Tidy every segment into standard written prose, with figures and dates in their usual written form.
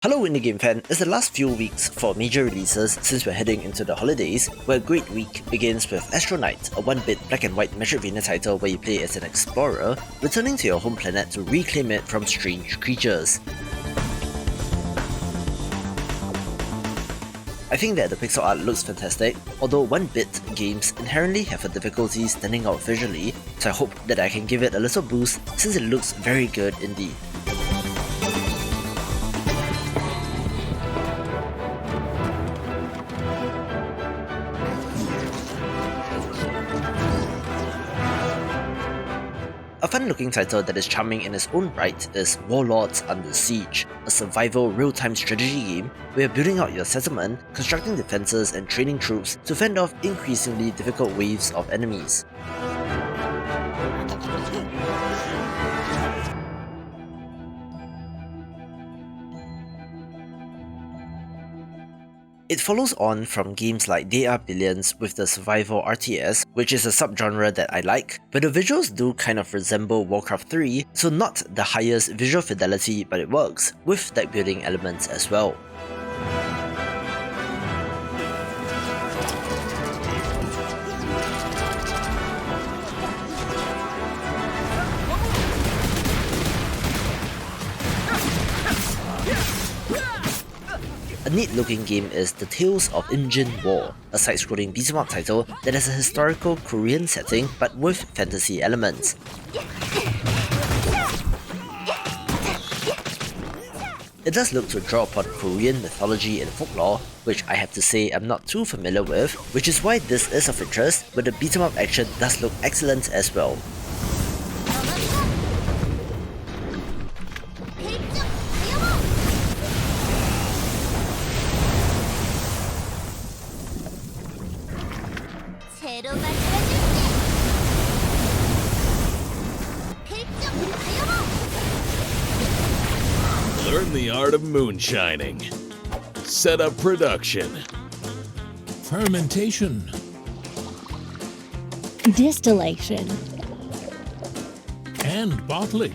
Hello Indie Game fan, it's the last few weeks for major releases since we're heading into the holidays, where a great week begins with Astronite, a 1-bit black and white Metroidvania title where you play as an explorer, returning to your home planet to reclaim it from strange creatures. I think that the pixel art looks fantastic, although 1-bit games inherently have a difficulty standing out visually, so I hope that I can give it a little boost since it looks very good indeed. A fun-looking title that is charming in its own right is Warlords Under Siege, a survival real-time strategy game where you're building out your settlement, constructing defenses and training troops to fend off increasingly difficult waves of enemies. It follows on from games like They Are Billions with the survival RTS, which is a subgenre that I like, but the visuals do kind of resemble Warcraft 3, so not the highest visual fidelity, but it works, with deck building elements as well. A neat looking game is the Tales of Imjin War, a side-scrolling beat-em-up title that has a historical Korean setting but with fantasy elements. It does look to draw upon Korean mythology and folklore, which I have to say I'm not too familiar with, which is why this is of interest, but the beat-em-up action does look excellent as well. Learn the art of moonshining. Set up production. Fermentation. Distillation. And bottling.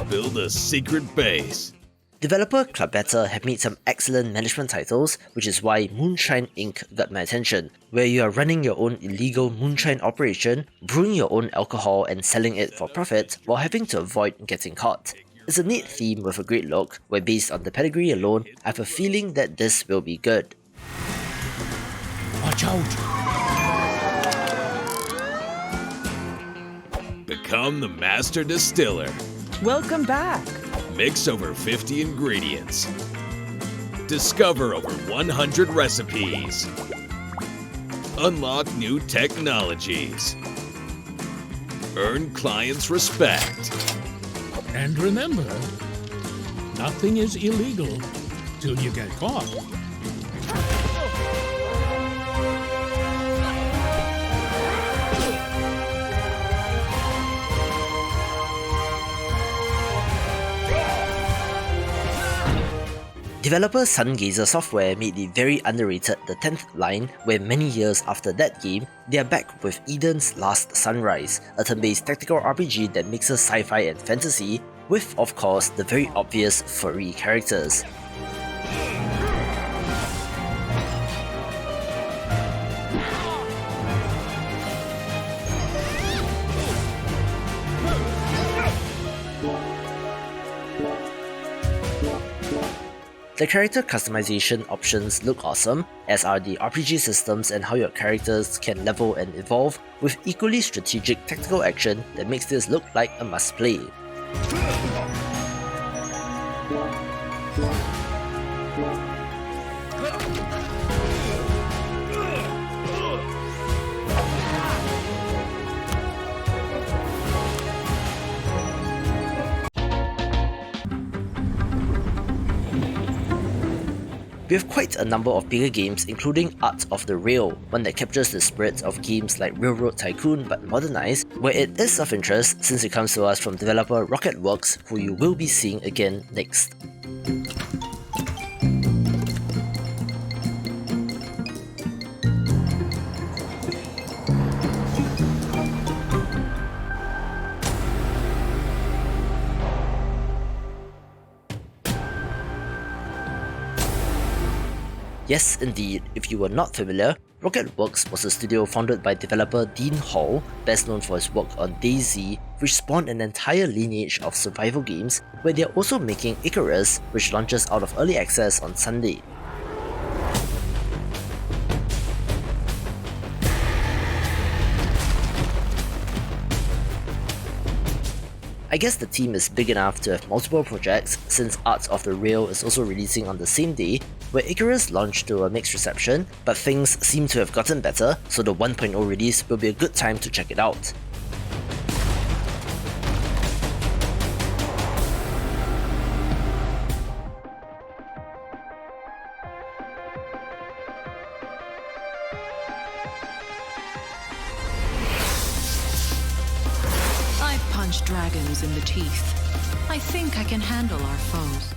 Build a secret base. Developer Clement have made some excellent management titles, which is why Moonshine Inc got my attention, where you are running your own illegal moonshine operation, brewing your own alcohol and selling it for profit while having to avoid getting caught. It's a neat theme with a great look, where based on the pedigree alone, I have a feeling that this will be good. Watch out! Become the master distiller. Welcome back. Mix over 50 ingredients. Discover over 100 recipes. Unlock new technologies. Earn clients' respect. And remember, nothing is illegal till you get caught. Developer Sungazer Software made the very underrated The 10th Line, where many years after that game, they are back with Eden's Last Sunrise, a turn-based tactical RPG that mixes sci-fi and fantasy, with of course the very obvious furry characters. The character customization options look awesome, as are the RPG systems and how your characters can level and evolve, with equally strategic tactical action that makes this look like a must-play. We have quite a number of bigger games, including Art of the Rail, one that captures the spirit of games like Railroad Tycoon but modernized, where it is of interest since it comes to us from developer Rocketworks, who you will be seeing again next. Yes, indeed, if you were not familiar, Rocketworks was a studio founded by developer Dean Hall, best known for his work on DayZ, which spawned an entire lineage of survival games, where they are also making Icarus, which launches out of early access on Sunday. I guess the team is big enough to have multiple projects, since Arts of the Rail is also releasing on the same day, where Icarus launched to a mixed reception, but things seem to have gotten better, so the 1.0 release will be a good time to check it out. Punch dragons in the teeth. I think I can handle our foes.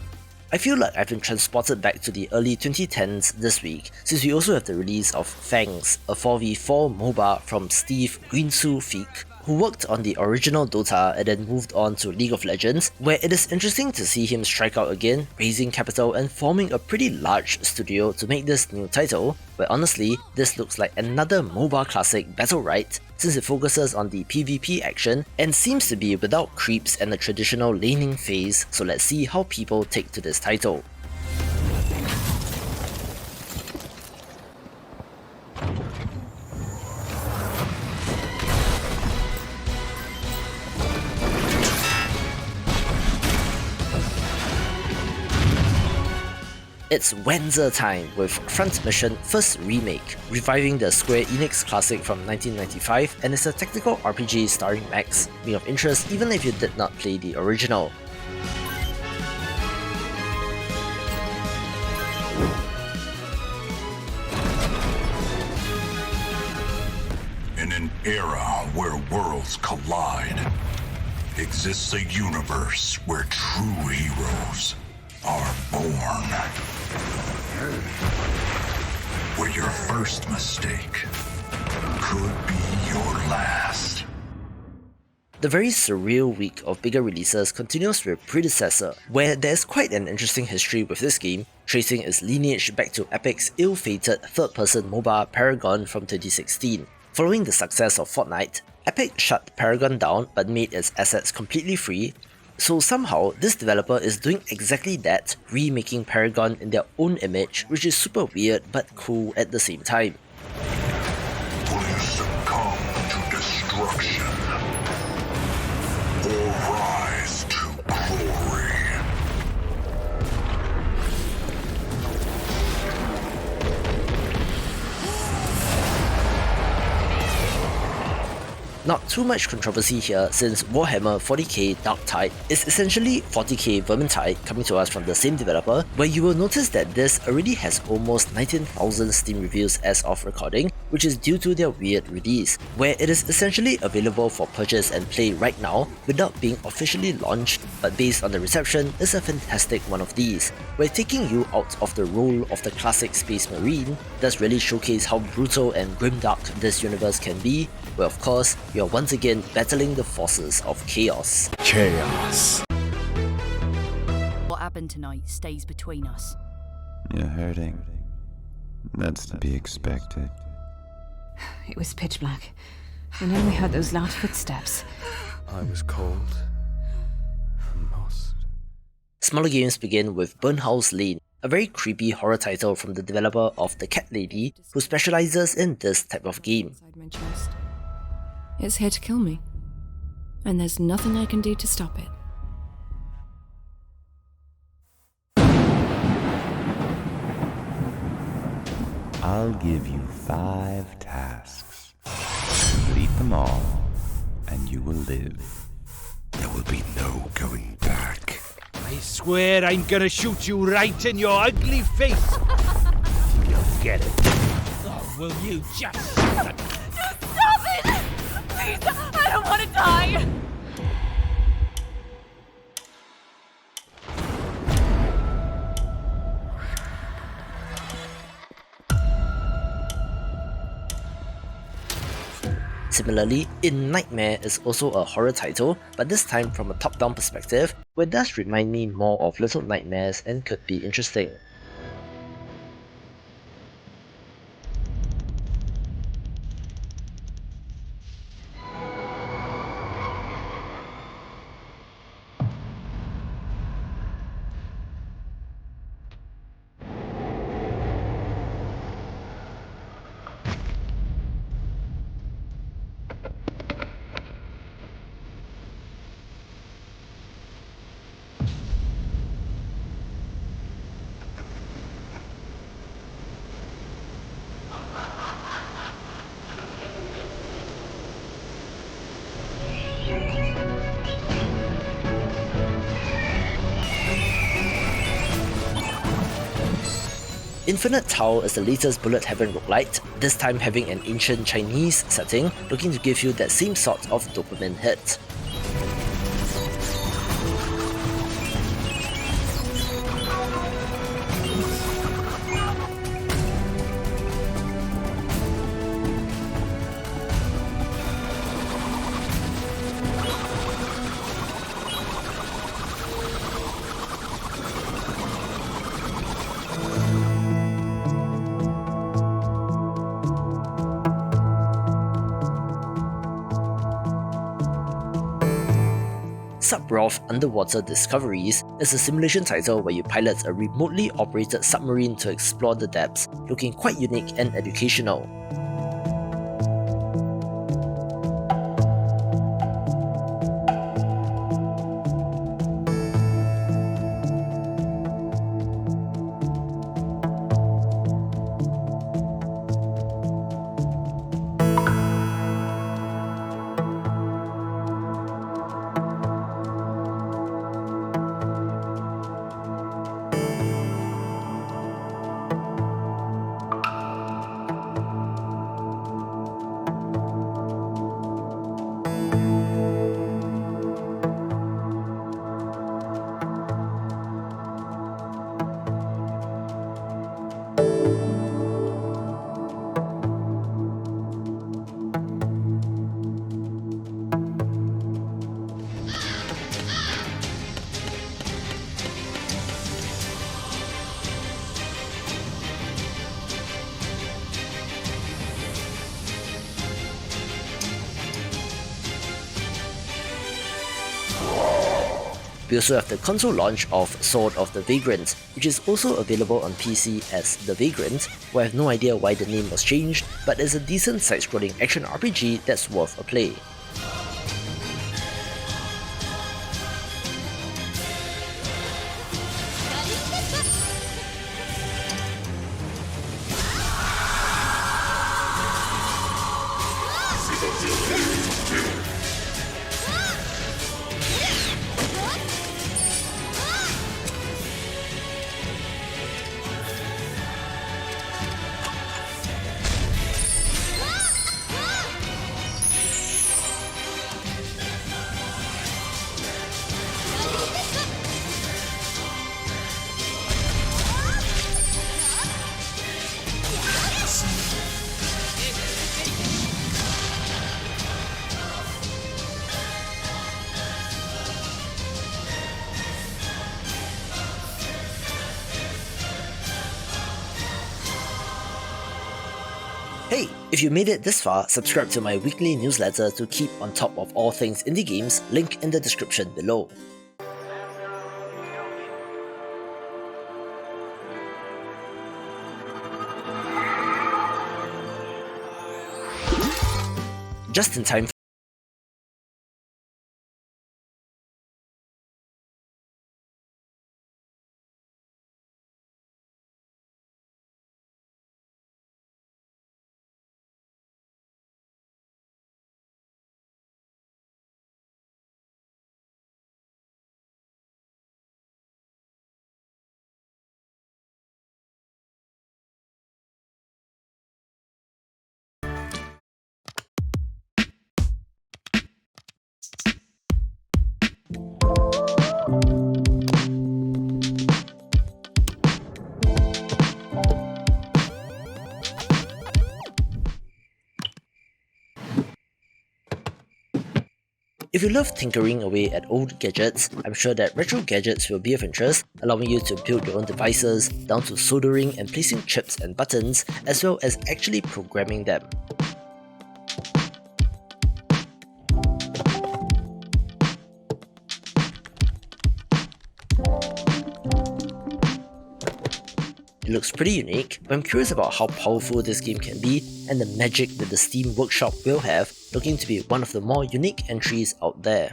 I feel like I've been transported back to the early 2010s this week, since we also have the release of Fangs, a 4v4 MOBA from Steve Greensu-Feek, who worked on the original Dota and then moved on to League of Legends, where it is interesting to see him strike out again, raising capital and forming a pretty large studio to make this new title, where honestly, this looks like another MOBA classic battle right, since it focuses on the PvP action and seems to be without creeps and the traditional laning phase, so let's see how people take to this title. It's Wenzer time with Front Mission First Remake, reviving the Square Enix classic from 1995, and it's a tactical RPG starring Max, being of interest even if you did not play the original. In an era where worlds collide, exists a universe where true heroes are born. Where your first mistake could be your last. The very surreal week of bigger releases continues with Predecessor, where there's quite an interesting history with this game, tracing its lineage back to Epic's ill-fated third-person MOBA Paragon from 2016. Following the success of Fortnite, Epic shut Paragon down but made its assets completely free, so somehow this developer is doing exactly that, remaking Paragon in their own image, which is super weird but cool at the same time. Will you succumb to destruction or rise to glory? Not too much controversy here, since Warhammer 40k Darktide is essentially 40k Vermintide coming to us from the same developer, where you will notice that this already has almost 19,000 Steam reviews as of recording, which is due to their weird release, where it is essentially available for purchase and play right now without being officially launched, but based on the reception is a fantastic one of these, where taking you out of the role of the classic Space Marine does really showcase how brutal and grimdark this universe can be, where of course, you are once again battling the forces of chaos. Chaos. What happened tonight stays between us. You're hurting. That's to be expected. It was pitch black, and then we heard those loud footsteps. I was cold and lost. Smaller games begin with Burnhouse Lane, a very creepy horror title from the developer of The Cat Lady, who specializes in this type of game. Inside my chest. It's here to kill me, and there's nothing I can do to stop it. I'll give you 5 tasks. Complete them all, and you will live. There will be no going back. I swear I'm gonna shoot you right in your ugly face. You'll get it. Oh, will you just shut up? Stop it! Please, I don't want to die! Similarly, In Nightmare is also a horror title, but this time from a top-down perspective, where it does remind me more of Little Nightmares and could be interesting. Infinite Tau is the latest bullet heaven roguelite, this time having an ancient Chinese setting, looking to give you that same sort of dopamine hit. subROV Underwater Discoveries is a simulation title where you pilot a remotely operated submarine to explore the depths, looking quite unique and educational. We also have the console launch of Sword of the Vagrant, which is also available on PC as The Vagrant, where I have no idea why the name was changed, but is a decent side-scrolling action RPG that's worth a play. Hey, if you made it this far, subscribe to my weekly newsletter to keep on top of all things indie games, link in the description below. Just in time If you love tinkering away at old gadgets, I'm sure that retro gadgets will be of interest, allowing you to build your own devices, down to soldering and placing chips and buttons, as well as actually programming them. It looks pretty unique, but I'm curious about how powerful this game can be and the magic that the Steam Workshop will have, looking to be one of the more unique entries out there.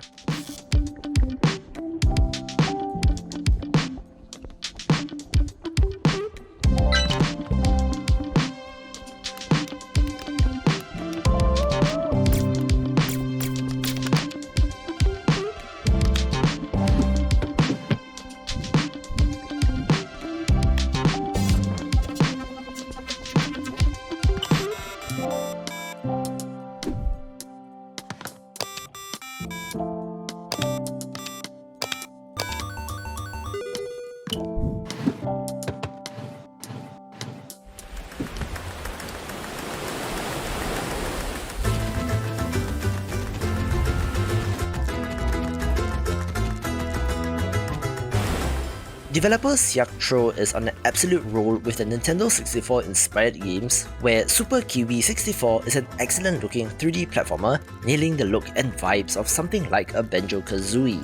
Developer Siak Tro is on an absolute roll with the Nintendo 64 inspired games, where Super Kiwi 64 is an excellent looking 3D platformer, nailing the look and vibes of something like a Banjo-Kazooie.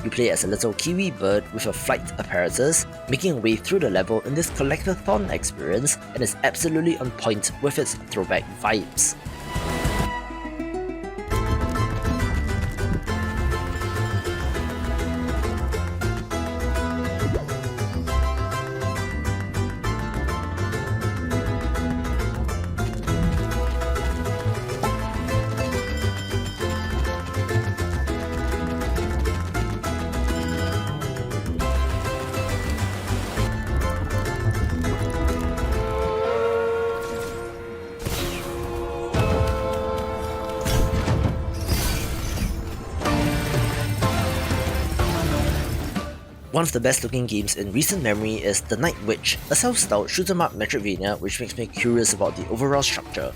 You play as a little kiwi bird with a flight apparatus, making your way through the level in this collectathon experience, and is absolutely on point with its throwback vibes. One of the best looking games in recent memory is The Night Witch, a self-styled shoot-'em-up Metroidvania which makes me curious about the overall structure.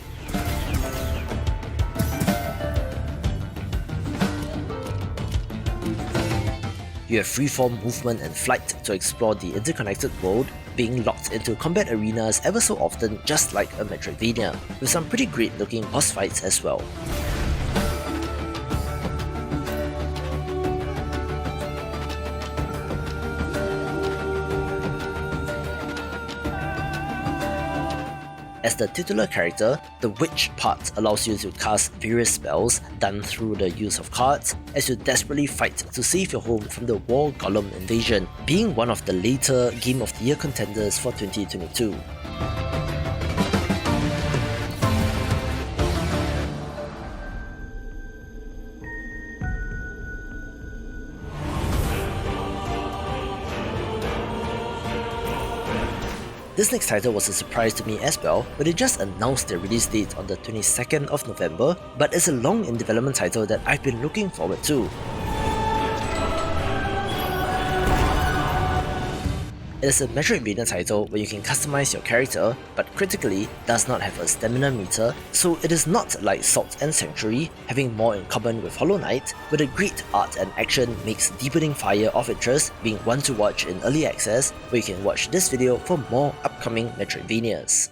You have freeform movement and flight to explore the interconnected world, being locked into combat arenas ever so often just like a Metroidvania, with some pretty great looking boss fights as well. As the titular character, the Witch part allows you to cast various spells done through the use of cards as you desperately fight to save your home from the War Golem invasion, being one of the later Game of the Year contenders for 2022. This next title was a surprise to me as well, but they just announced their release date on the 22nd of November, but it's a long in development title that I've been looking forward to. It is a Metroidvania title where you can customize your character, but critically does not have a stamina meter, so it is not like Salt and Sanctuary, having more in common with Hollow Knight, but the great art and action makes Deepening Fire of interest, being one to watch in early access, where you can watch this video for more upcoming Metroidvanias.